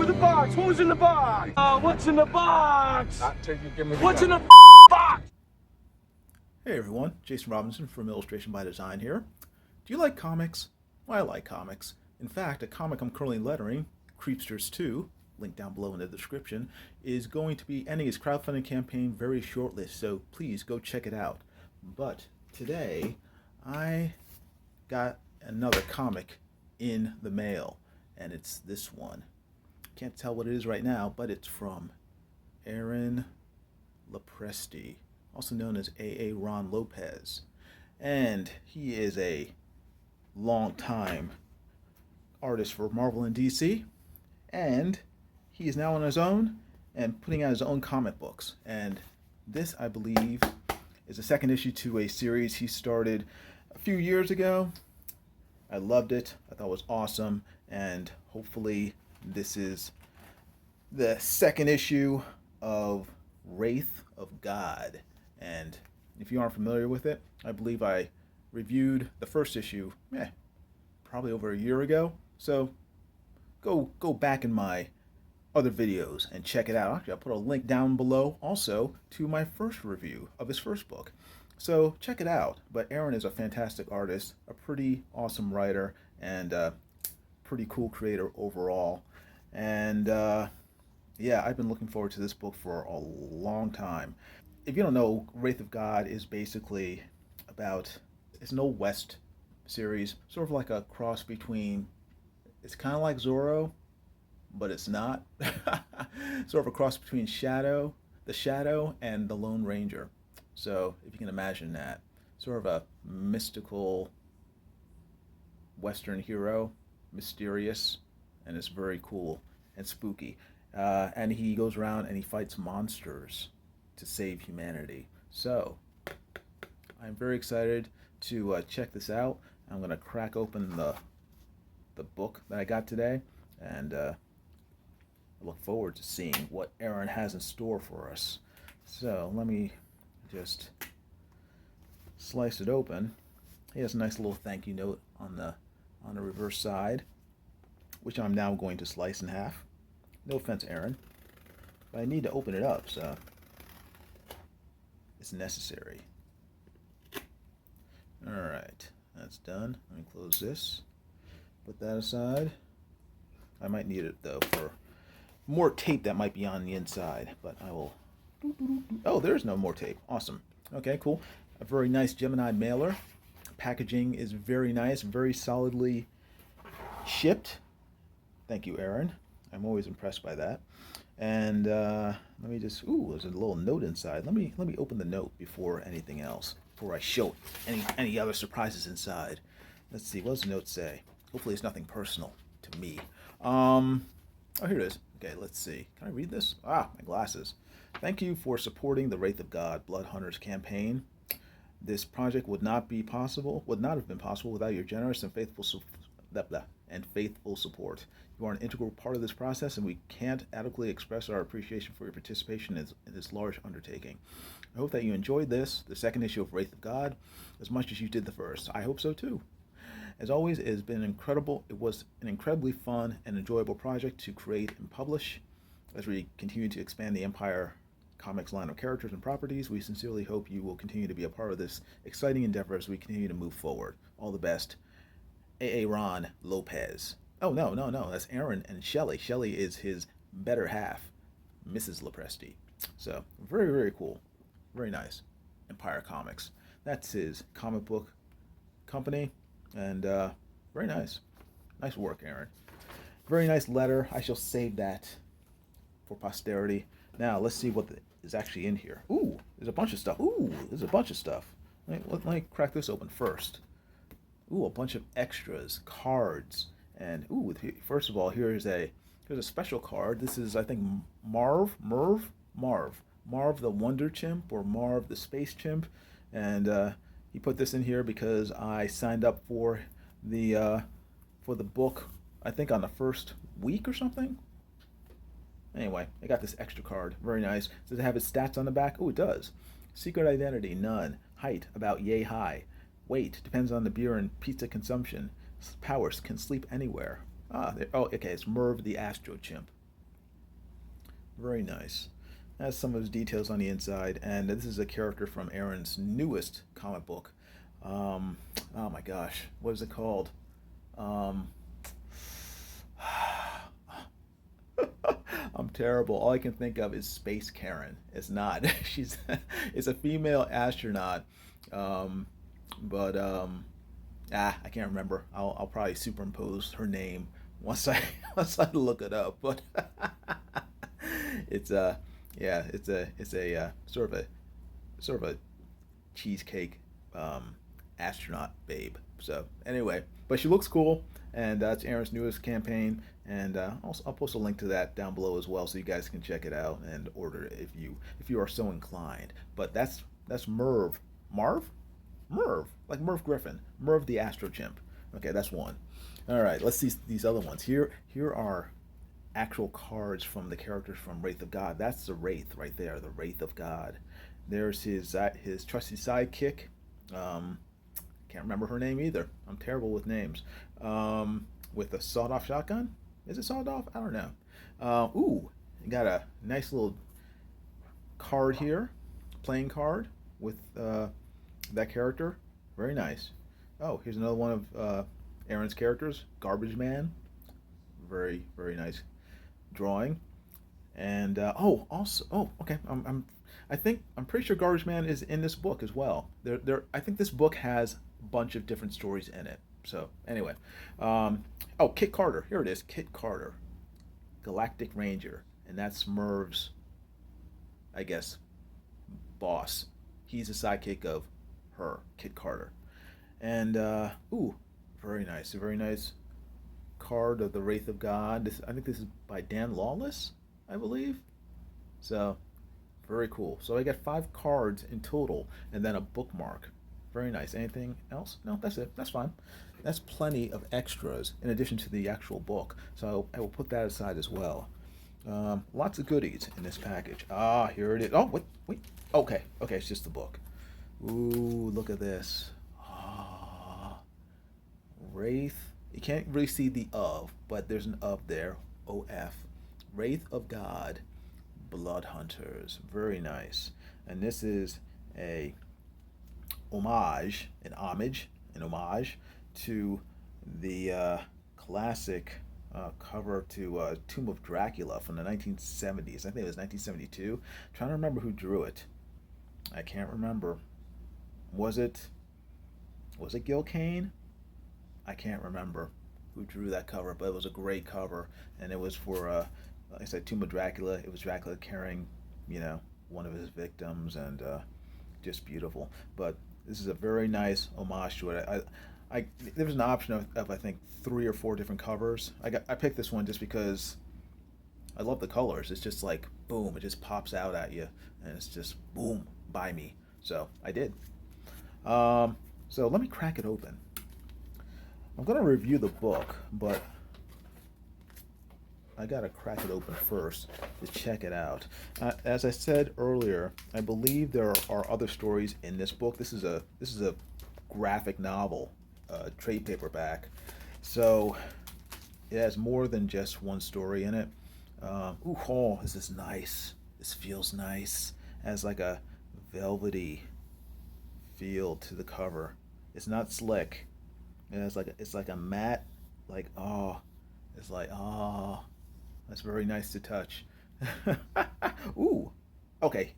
for the box. Who's in the box? What's in the box? Not till you give me the What's in gun. the box? Hey everyone, Jason Robinson from Illustration by Design here. Do you like comics? Well, I like comics. In fact, a comic I'm currently lettering, Creepsters 2, link down below in the description, is going to be ending its crowdfunding campaign very shortly, so please go check it out. But today, I got another comic in the mail, and it's this one. Can't tell what it is right now, but it's from Aaron Lopresti, also known as A.A. Ron Lopez. And he is a long-time artist for Marvel and DC, and he is now on his own and putting out his own comic books. And this, I believe, is the second issue to a series he started a few years ago. I loved it. I thought it was awesome, and hopefully this is the second issue of Wraith of God. And if you aren't familiar with it, I believe I reviewed the first issue probably over a year ago. So go back in my other videos and check it out. Actually, I'll put a link down below also to my first review of his first book. So check it out. But Aaron is a fantastic artist, a pretty awesome writer, and a pretty cool creator overall. And yeah, I've been looking forward to this book for a long time. If you don't know, Wraith of God is basically about, it's an Old West series, sort of like a cross between, it's kind of like Zorro, but it's not. Sort of a cross between the Shadow, and the Lone Ranger. So if you can imagine that, sort of a mystical Western hero, mysterious, and it's very cool and spooky. And he goes around and he fights monsters to save humanity. So I'm very excited to check this out. I'm going to crack open the book that I got today, and I look forward to seeing what Aaron has in store for us. So let me just slice it open. He has a nice little thank you note on the reverse side, which I'm now going to slice in half. No offense, Aaron, but I need to open it up, so it's necessary. Alright, that's done. Let me close this. Put that aside. I might need it, though, for more tape that might be on the inside, but I will... Oh, there's no more tape. Awesome. Okay, cool. A very nice Gemini mailer. Packaging is very nice, very solidly shipped. Thank you, Aaron. I'm always impressed by that. And let me just, there's a little note inside. Let me open the note before anything else, before I show any other surprises inside. Let's see, what does the note say? Hopefully it's nothing personal to me. Oh, here it is. Okay, let's see. Can I read this? My glasses. Thank you for supporting the Wraith of God Blood Hunters campaign. This project would not have been possible without your generous and faithful support. You are an integral part of this process, and we can't adequately express our appreciation for your participation in this large undertaking. I hope that you enjoyed the second issue of Wraith of God, as much as you did the first. I hope so too. As always, it has been incredible. It was an incredibly fun and enjoyable project to create and publish. As we continue to expand the Empire Comics line of characters and properties, we sincerely hope you will continue to be a part of this exciting endeavor as we continue to move forward. All the best. A.A. Ron Lopez. Oh, no, that's Aaron and Shelley. Shelley is his better half, Mrs. Lopresti. So, very, very cool. Very nice. Empire Comics. That's his comic book company, and very nice. Nice work, Aaron. Very nice letter. I shall save that for posterity. Now, let's see what is actually in here. Ooh, there's a bunch of stuff. Let me crack this open first. Ooh, a bunch of extras, cards, and first of all, here's a special card. This is, I think, Marv the Wonder Chimp, or Marv the Space Chimp, and he put this in here because I signed up for the book, I think on the first week or something. Anyway, I got this extra card. Very nice. Does it have his stats on the back? Oh, it does. Secret identity, none. Height, about yay high. Weight, depends on the beer and pizza consumption. Powers, can sleep anywhere. Okay, it's Merv the Astro Chimp. Very nice. Has some of his details on the inside, and this is a character from Aaron's newest comic book. Um, oh my gosh, what is it called? Um, I'm terrible. All I can think of is Space Karen. It's not. She's it's a female astronaut. Um, but I can't remember. I'll probably superimpose her name once I once I look it up. But it's yeah, it's a sort of a cheesecake um, astronaut babe. So anyway, but she looks cool, and that's Aaron's newest campaign. And I'll post a link to that down below as well, so you guys can check it out and order it if you are so inclined. But that's Merv, like Merv Griffin, Merv the Astro Chimp. Okay, that's one. All right, let's see these other ones. Here are actual cards from the characters from Wraith of God. That's the Wraith right there, the Wraith of God. There's his trusty sidekick. Um, can't remember her name either. I'm terrible with names. With a sawed-off shotgun. Is it sawed off? I don't know. Ooh, got a nice little card here, playing card with that character. Very nice. Oh, here's another one of Aaron's characters, Garbage Man. Very nice drawing. And okay. I'm pretty sure Garbage Man is in this book as well. I think this book has a bunch of different stories in it. So anyway, Kit Carter. Here it is, Kit Carter, Galactic Ranger, and that's Merv's, I guess, boss. He's a sidekick of her, Kit Carter. And very nice, a very nice card of the Wraith of God. I think this is by Dan Lawless, I believe. So very cool. So I got 5 cards in total, and then a bookmark. Very nice. Anything else? No, that's it. That's fine. That's plenty of extras in addition to the actual book. So I will put that aside as well. Lots of goodies in this package. Here it is. Oh, wait. Okay, it's just the book. Ooh, look at this. Wraith. You can't really see the of, but there's an of there. OF. Wraith of God. Blood Hunters. Very nice. And this is an homage to the classic cover to Tomb of Dracula from the 1970s. I think it was 1972. I'm trying to remember who drew it. I can't remember. Was it Gil Kane? I can't remember who drew that cover, but it was a great cover, and it was for like I said, Tomb of Dracula. It was Dracula carrying, one of his victims, and just beautiful. But this is a very nice homage to it. There was an option of I think 3 or 4 different covers. I picked this one just because I love the colors. It's just like boom, it just pops out at you, and it's just boom, buy me. So I did. So let me crack it open. I'm gonna review the book, but I gotta crack it open first to check it out. As I said earlier, I believe there are other stories in this book. This is a graphic novel, trade paperback, so it has more than just one story in it. This is nice. This feels nice. It has like a velvety feel to the cover. It's not slick. It's like a matte, that's very nice to touch. Ooh, okay.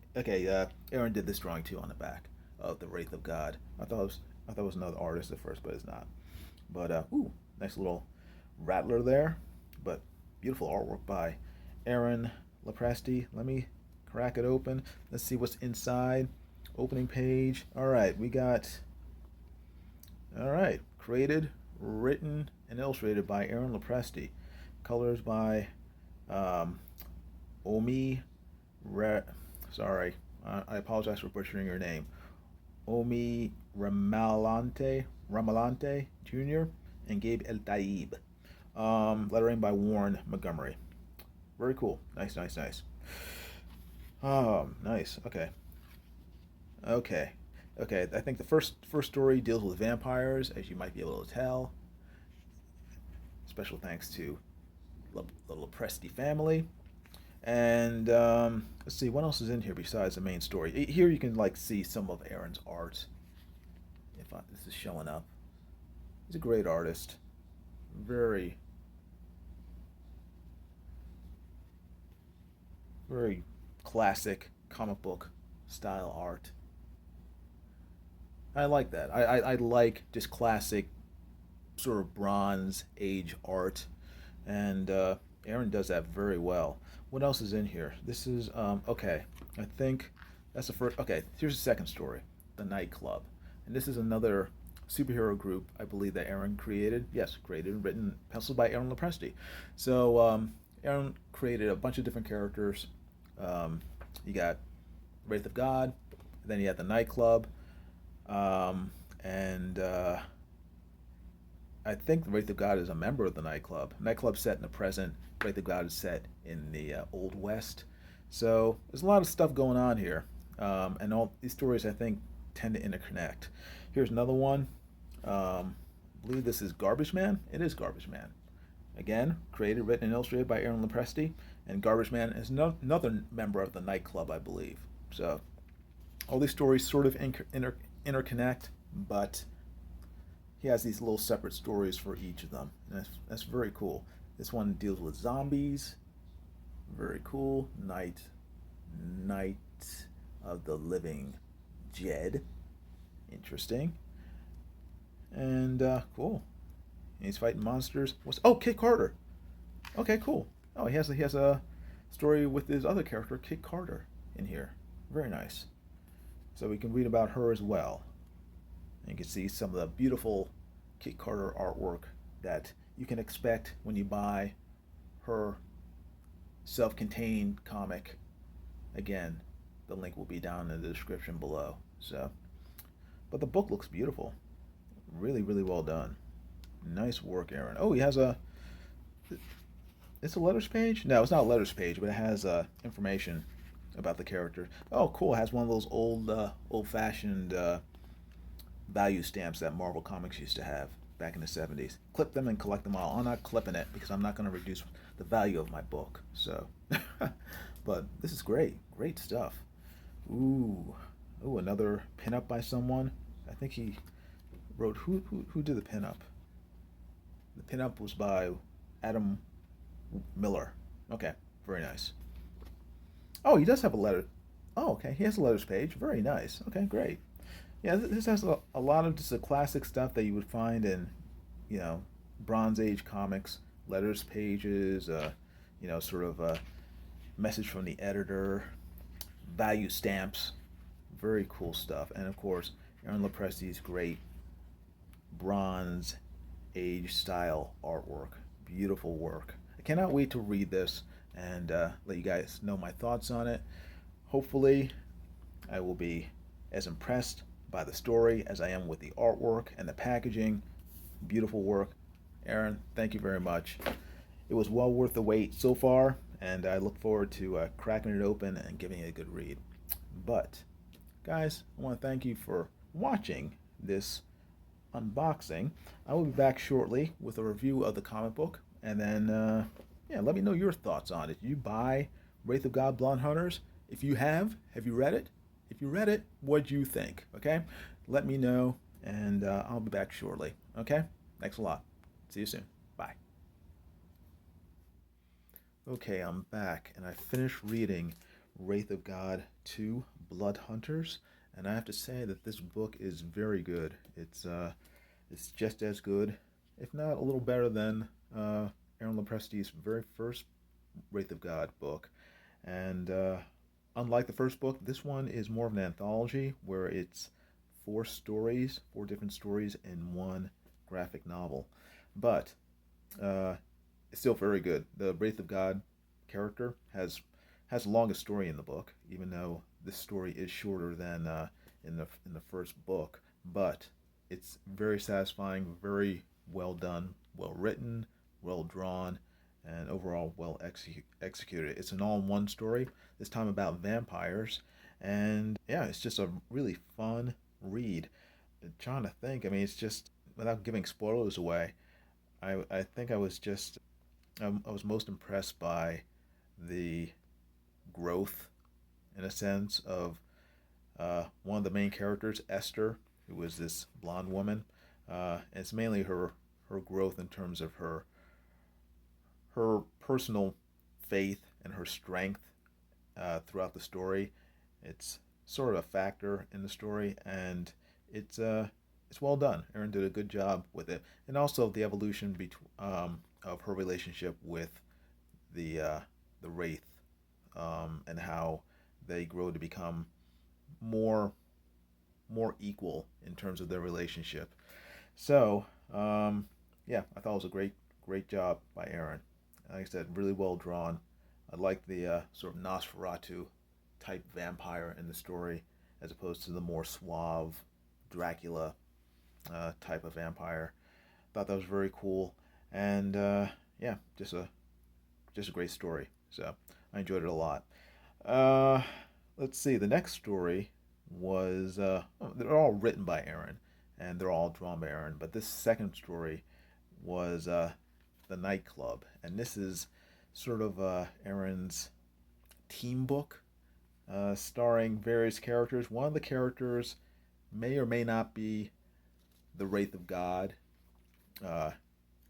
Aaron did this drawing too on the back of the Wraith of God. I thought it was another artist at first, but it's not. But nice little rattler there. But beautiful artwork by Aaron Lopresti. Let me crack it open. Let's see what's inside. Opening page. All right, created, written, and illustrated by Aaron Lopresti. Colors by Omi. Sorry, I apologize for butchering your name. Omi Ramalante Jr. and Gabe El Taib. Lettering by Warren Montgomery. Very cool. Nice. Nice. Okay. I think the first story deals with vampires, as you might be able to tell. Special thanks to the Lopresti family. And let's see, what else is in here besides the main story? Here you can like see some of Aaron's art. This is showing up, he's a great artist. Very, very classic comic book style art. I like that. I like just classic sort of Bronze Age art, and Aaron does that very well. What else is in here? This is okay. I think that's the first. Okay, here's the second story, the Nightclub, and this is another superhero group I believe that Aaron created. Yes, created, written, penciled by Aaron Lopresti. So Aaron created a bunch of different characters. You got Wraith of God, then you had the Nightclub, and I think the Wraith of God is a member of the Nightclub. Nightclub set in the present. Wraith of God is set in the Old West. So there's a lot of stuff going on here, and all these stories I think tend to interconnect. Here's another one. I believe this is Garbage Man. It is Garbage Man. Again, created, written, and illustrated by Aaron Lopresti, and Garbage Man is another member of the Nightclub, I believe. So all these stories sort of interconnect, but he has these little separate stories for each of them. And that's very cool. This one deals with zombies. Very cool. Night of the Living Jed. Interesting. And cool. And he's fighting monsters. Kit Carter. Okay, cool. Oh, he has a story with his other character, Kit Carter, in here. Very nice. So we can read about her as well. And you can see some of the beautiful Kit Carter artwork that you can expect when you buy her self-contained comic. Again, the link will be down in the description below. So, but the book looks beautiful. Really, really well done. Nice work, Aaron. Oh, he has a. It's a letters page? No, it's not a letters page, but it has information about the character. Oh, cool. It has one of those old-fashioned value stamps that Marvel Comics used to have back in the 70s. Clip them and collect them all. I'm not clipping it because I'm not going to reduce the value of my book. So, but this is great. Great stuff. Ooh, another pinup by someone. I think he wrote. Who did the pinup? The pinup was by Adam Miller. Okay, very nice. Oh, he does have a letter. Oh, okay, he has a letters page. Very nice. Okay, great. Yeah, this has a lot of just the classic stuff that you would find in, Bronze Age comics, letters pages, sort of a message from the editor, value stamps, very cool stuff. And of course, Aaron Lopresti's great Bronze Age style artwork. Beautiful work. I cannot wait to read this and let you guys know my thoughts on it. Hopefully, I will be as impressed by the story as I am with the artwork and the packaging. Beautiful work. Aaron, thank you very much. It was well worth the wait so far, and I look forward to cracking it open and giving it a good read. But, guys, I want to thank you for watching this unboxing. I will be back shortly with a review of the comic book, and then, let me know your thoughts on it. Did you buy Wraith of God Blood Hunters? If you have you read it? If you read it, what do you think? Okay? Let me know, and I'll be back shortly. Okay? Thanks a lot. See you soon. Bye. Okay, I'm back, and I finished reading Wraith of God 2 Blood Hunters, and I have to say that this book is very good. It's just as good, if not a little better than Aaron Lopresti's very first Wraith of God book. And unlike the first book, this one is more of an anthology where it's four different stories in one graphic novel. But it's still very good. The Wraith of God character has the longest story in the book, even though this story is shorter than in the first book. But it's very satisfying, very well done, well written, well drawn, and overall well executed. It's an all-in-one story, this time about vampires, and yeah, it's just a really fun read. I'm trying to think, I mean, it's just, without giving spoilers away, I think I was most impressed by the growth, in a sense, of one of the main characters, Esther, who was this blonde woman. And it's mainly her growth in terms of her personal faith and her strength throughout the story. It's sort of a factor in the story, and it's well done. Aaron did a good job with it, and also the evolution of her relationship with the Wraith, and how they grow to become more more equal in terms of their relationship. So, yeah, I thought it was a great job by Aaron. Like I said, really well drawn. I like the sort of Nosferatu type vampire in the story, as opposed to the more suave Dracula type of vampire. Thought that was very cool, and yeah, just a great story. So I enjoyed it a lot. Uh, let's see. The next story was they're all written by Aaron, and they're all drawn by Aaron. But this second story was the nightclub, and this is sort of Aaron's team book, starring various characters. One of the characters may or may not be the Wraith of God uh,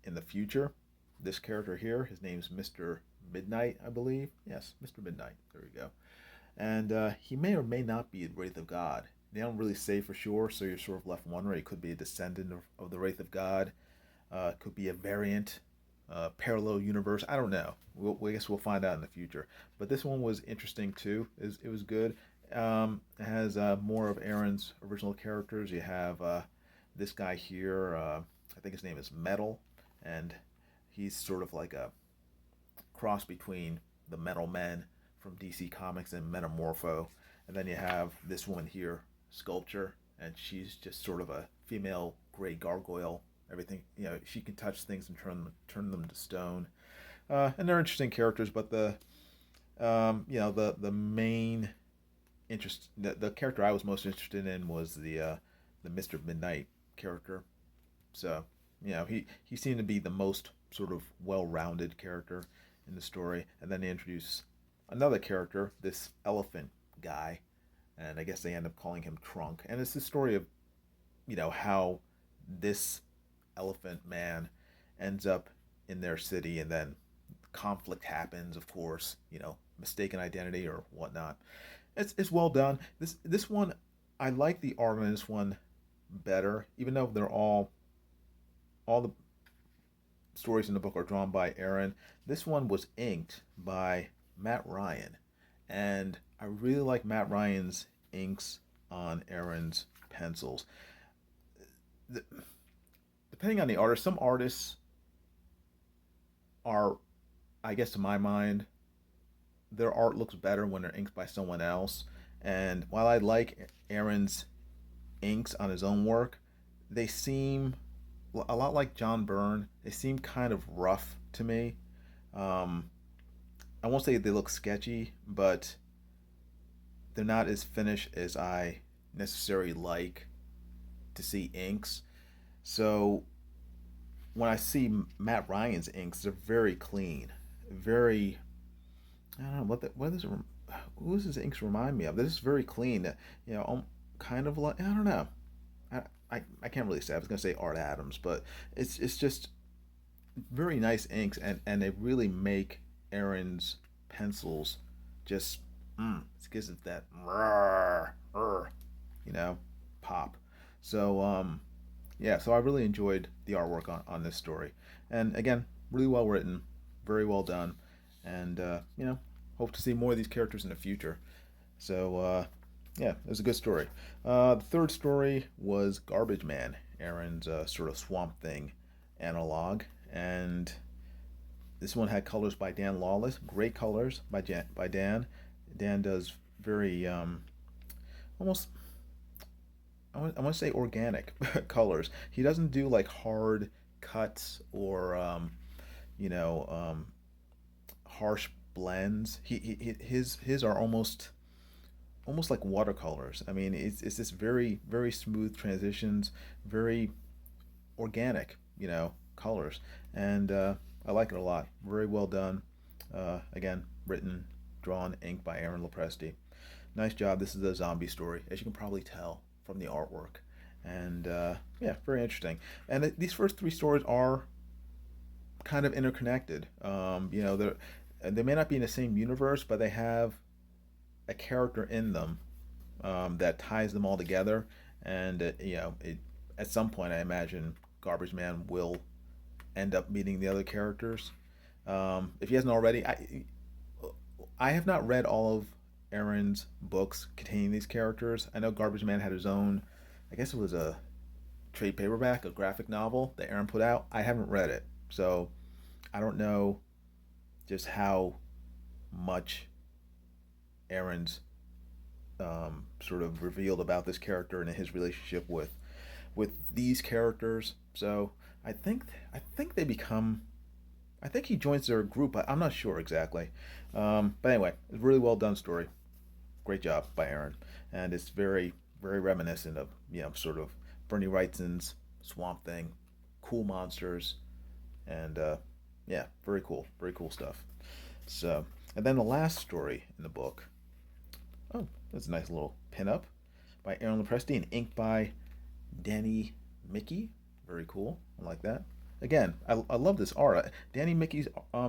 in the future. This character here, his name's Mr. Midnight, I believe. Yes, Mr. Midnight. There we go. And he may or may not be the Wraith of God. They don't really say for sure, so you're sort of left wondering. It could be a descendant of the Wraith of God. Could be a variant, parallel universe. I don't know. I guess we'll find out in the future. But this one was interesting too. It was good. It has more of Aaron's original characters. You have this guy here. I think his name is Metal, and he's sort of like a cross between the Metal Men from DC Comics and Metamorpho. And then you have this woman here, Sculpture, and she's just sort of a female gray gargoyle. Everything, she can touch things and turn them to stone. And they're interesting characters, but the main interest, the character I was most interested in was the Mr. Midnight character. So, he seemed to be the most sort of well-rounded character in the story. And then they introduce another character, this elephant guy, and I guess they end up calling him Trunk. And it's the story of, how this elephant man ends up in their city, and then conflict happens, of course, mistaken identity or whatnot. It's well done. This one, I like the art on this one better, even though they're all the stories in the book are drawn by Aaron. This one was inked by Matt Ryan, and I really like Matt Ryan's inks on Aaron's pencils. Depending on the artist, some artists are, I guess to my mind, their art looks better when they're inked by someone else. And while I like Aaron's inks on his own work, they seem a lot like John Byrne. They seem kind of rough to me. Um, I won't say they look sketchy, but they're not as finished as I necessarily like to see inks. So when I see Matt Ryan's inks, they're very clean, very. I don't know what does it. Who does his inks remind me of? This is very clean. Kind of like I don't know. I can't really say. I was gonna say Art Adams, but it's just very nice inks, and they really make Aaron's pencils just it gives it that pop. So yeah, so I really enjoyed the artwork on this story, and again, really well written, very well done, and hope to see more of these characters in the future. So yeah, it was a good story. The third story was Garbage Man, Aaron's sort of Swamp Thing analog, and this one had colors by Dan Lawless, great colors by Dan. Dan does very almost I want to say organic colors. He doesn't do like hard cuts or you know harsh blends. His are almost like watercolors. I mean, it's this very smooth transitions, very organic, colors, and I like it a lot. Very well done. Again, written drawn, inked by Aaron Lopresti. Nice job. This is a zombie story, as you can probably tell from the artwork. And yeah, very interesting. And these first three stories are kind of interconnected. They may not be in the same universe, but they have a character in them that ties them all together. And at some point, I imagine Garbage Man will end up meeting the other characters. If he hasn't already, I have not read all of Aaron's books containing these characters. I know Garbage Man had his own, I guess it was a trade paperback, a graphic novel that Aaron put out. I haven't read it, so I don't know just how much Aaron's sort of revealed about this character and his relationship with these characters. So I think they become. I think he joins their group. I'm not sure exactly. But anyway, it's a really well done story. Great job by Aaron, and it's very reminiscent of sort of Bernie Wrightson's Swamp Thing, cool monsters, and yeah, very cool stuff. So, and then the last story in the book. Oh, that's a nice little pinup by Aaron Lopresti and inked by Danny Mickey. Very cool. I like that. Again, I love this art. Danny Mickey's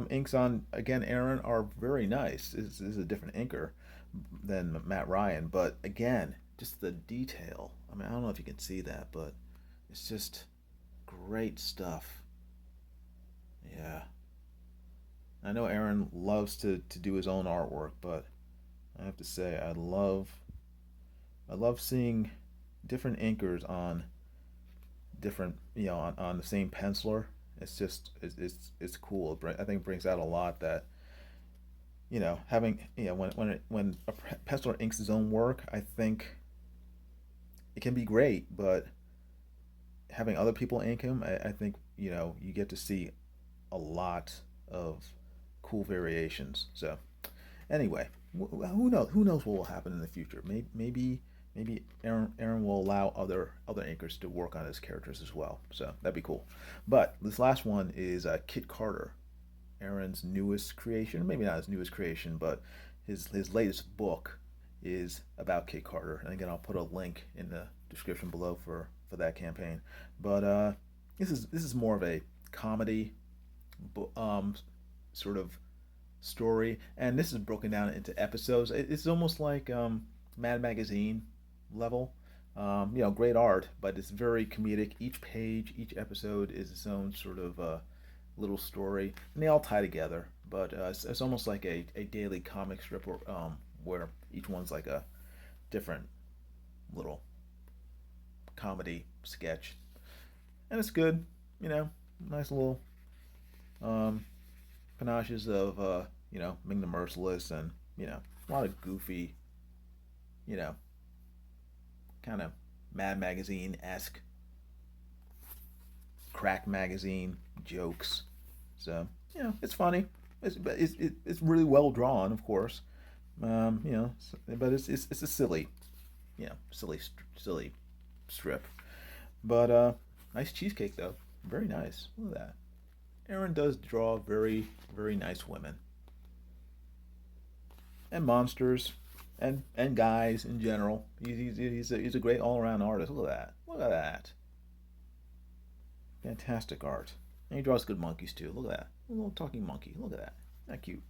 inks on again Aaron are very nice. This is a different inker than Matt Ryan, but again, just the detail. I mean, I don't know if you can see that, but it's just great stuff. Yeah, I know Aaron loves to do his own artwork, but I have to say I love seeing different inkers on different on the same penciler. It's just it's cool. I think it brings out a lot that having when a penciler inks his own work, I think it can be great, but having other people ink him, I think you get to see a lot of cool variations. So anyway, who knows what will happen in the future. Maybe Aaron will allow other inkers to work on his characters as well. So that'd be cool. But this last one is Kit Carter, Aaron's newest creation. Maybe not his newest creation, but his latest book is about Kit Carter. And again, I'll put a link in the description below for that campaign. But this is more of a comedy sort of story, and this is broken down into episodes. It's almost like Mad Magazine level. Great art, but it's very comedic. Each page, each episode is its own sort of little story, and they all tie together. But it's almost like a daily comic strip where each one's like a different little comedy sketch, and it's good. Nice little panaches of Ming the Merciless, and a lot of goofy, you know kind of Mad Magazine esque, crack magazine jokes. So it's funny. It's really well drawn, of course. But it's a silly, silly strip. But nice cheesecake though, very nice. Look at that. Aaron does draw very nice women and monsters and guys in general. He's a great all around artist. Look at that. Look at that. Fantastic art. And he draws good monkeys too. Look at that. A little talking monkey. Look at that. That cute.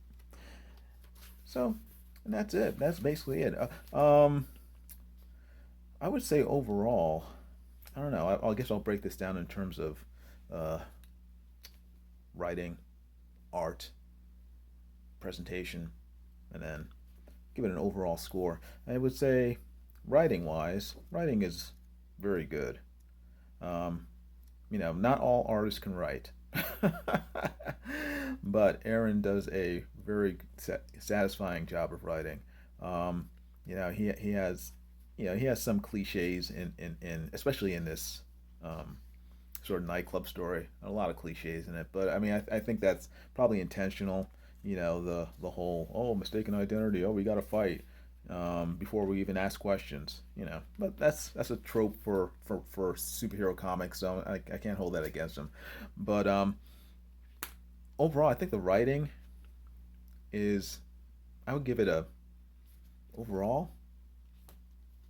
So, and that's it. That's basically it. I would say overall, I don't know. I guess I'll break this down in terms of uh, writing, art, presentation, and then give it an overall score. I would say, writing is very good. Um, not all artists can write, but Aaron does a very satisfying job of writing. He has he has some cliches in especially in this sort of nightclub story. A lot of cliches in it, but I mean I think that's probably intentional. The whole mistaken identity. Oh, we got to fight before we even ask questions. But that's a trope for superhero comics, so I can't hold that against him. But overall, I think the writing is I would give it a overall.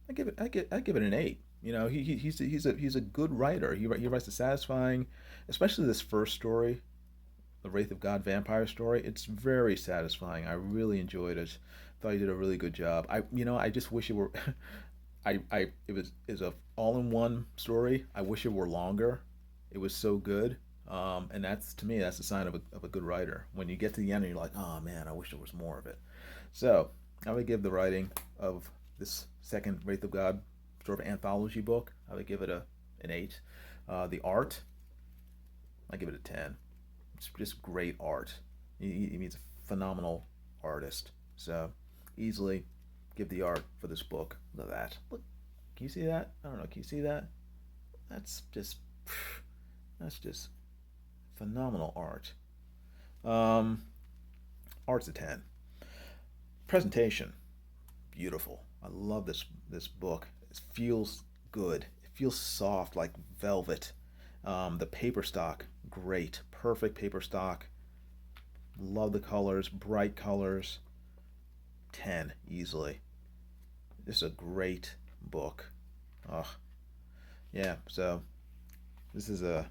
I give it an 8. You know, he's a good writer. He writes a satisfying, especially this first story, the Wraith of God vampire story. It's very satisfying. I really enjoyed it. Thought he did a really good job. I just wish it were. It was is a all in one story. I wish it were longer. It was so good. And that's to me that's a sign of a good writer. When you get to the end and you're like, oh man, I wish there was more of it. So I would give the writing of this second Wraith of God sort of anthology book. I would give it an 8. The art, I give it a 10. It's just great art. He's a phenomenal artist. So easily give the art for this book. Look at that. Look, can you see that? I don't know. Can you see that? That's just that's just phenomenal art. Um, Art's a 10. Presentation, beautiful. I love this book. It feels good. It feels soft like velvet. The paper stock, great, perfect paper stock. Love the colors, bright colors. 10 easily. This is a great book. Oh, yeah. So this is a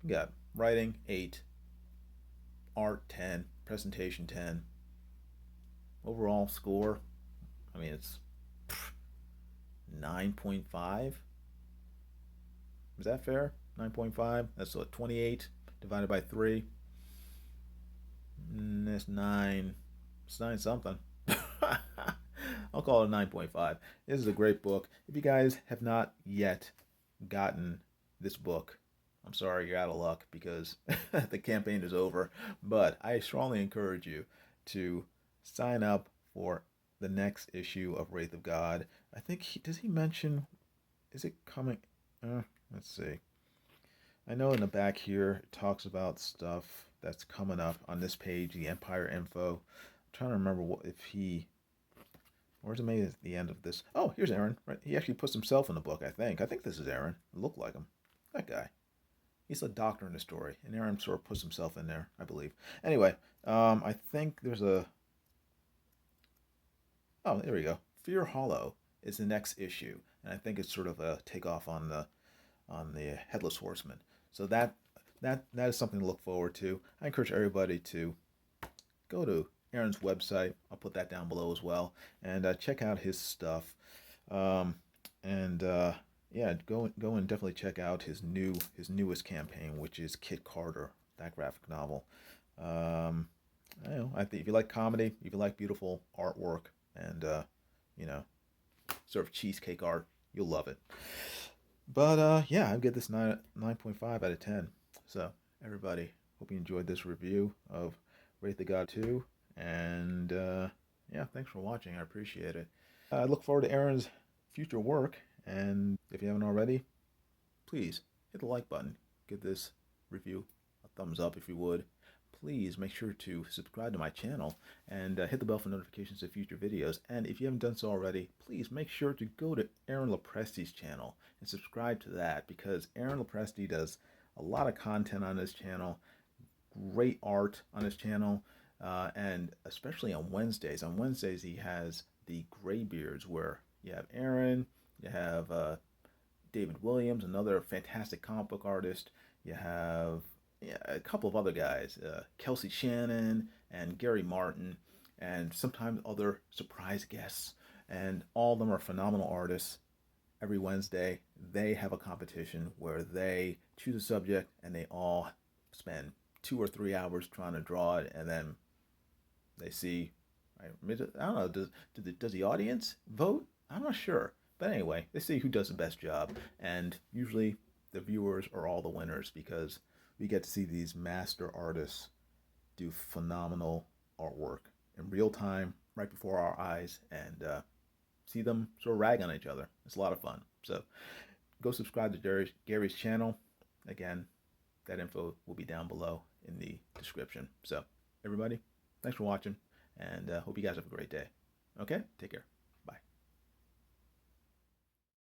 we got writing 8, art 10, presentation 10. Overall score, I mean it's 9.5. Is that fair? 9.5. That's what 28 divided by 3. That's 9. It's 9 something. I'll call it a 9.5. This is a great book. If you guys have not yet gotten this book, I'm sorry, you're out of luck because the campaign is over. But I strongly encourage you to sign up for the next issue of Wraith of God. I think does he mention? Is it coming? Let's see. I know in the back here it talks about stuff that's coming up on this page, the Empire info. I'm trying to remember what if he. Where's it made at the end of this? Oh, here's Aaron. Right, he actually puts himself in the book. I think this is Aaron. It looked like him. That guy. He's the doctor in the story, and Aaron sort of puts himself in there, I believe. Anyway, I think there's a. Oh, there we go. Fear Hollow is the next issue, and I think it's sort of a takeoff on the Headless Horseman. So that is something to look forward to. I encourage everybody to go to Aaron's website. I'll put that down below as well, and check out his stuff. And yeah, go and definitely check out his newest campaign, which is Kit Carter, that graphic novel. I know, I think if you like comedy, if you like beautiful artwork, and sort of cheesecake art, you'll love it. But yeah, I'd give this 9.5 out of 10. So everybody, hope you enjoyed this review of Wraith the God 2, and yeah, thanks for watching. I appreciate it. I look forward to Aaron's future work, and if you haven't already, please hit the like button. Give this review a thumbs up if you would. Please make sure to subscribe to my channel and hit the bell for notifications of future videos. And if you haven't done so already, please make sure to go to Aaron Lopresti's channel and subscribe to that, because Aaron Lopresti does a lot of content on his channel, great art on his channel, and especially on Wednesdays. On Wednesdays, he has the Graybeards, where you have Aaron, you have David Williams, another fantastic comic book artist. You have a couple of other guys, Kelsey Shannon and Gary Martin, and sometimes other surprise guests. And all of them are phenomenal artists. Every Wednesday, they have a competition where they choose a subject and they all spend 2 or 3 hours trying to draw it, and then they see. I don't know. Does the audience vote? I'm not sure. But anyway, they see who does the best job, and usually the viewers are all the winners, because we get to see these master artists do phenomenal artwork in real time, right before our eyes, and see them sort of rag on each other. It's a lot of fun. So go subscribe to Gary's channel. Again, that info will be down below in the description. So everybody, thanks for watching, and hope you guys have a great day. Okay, take care.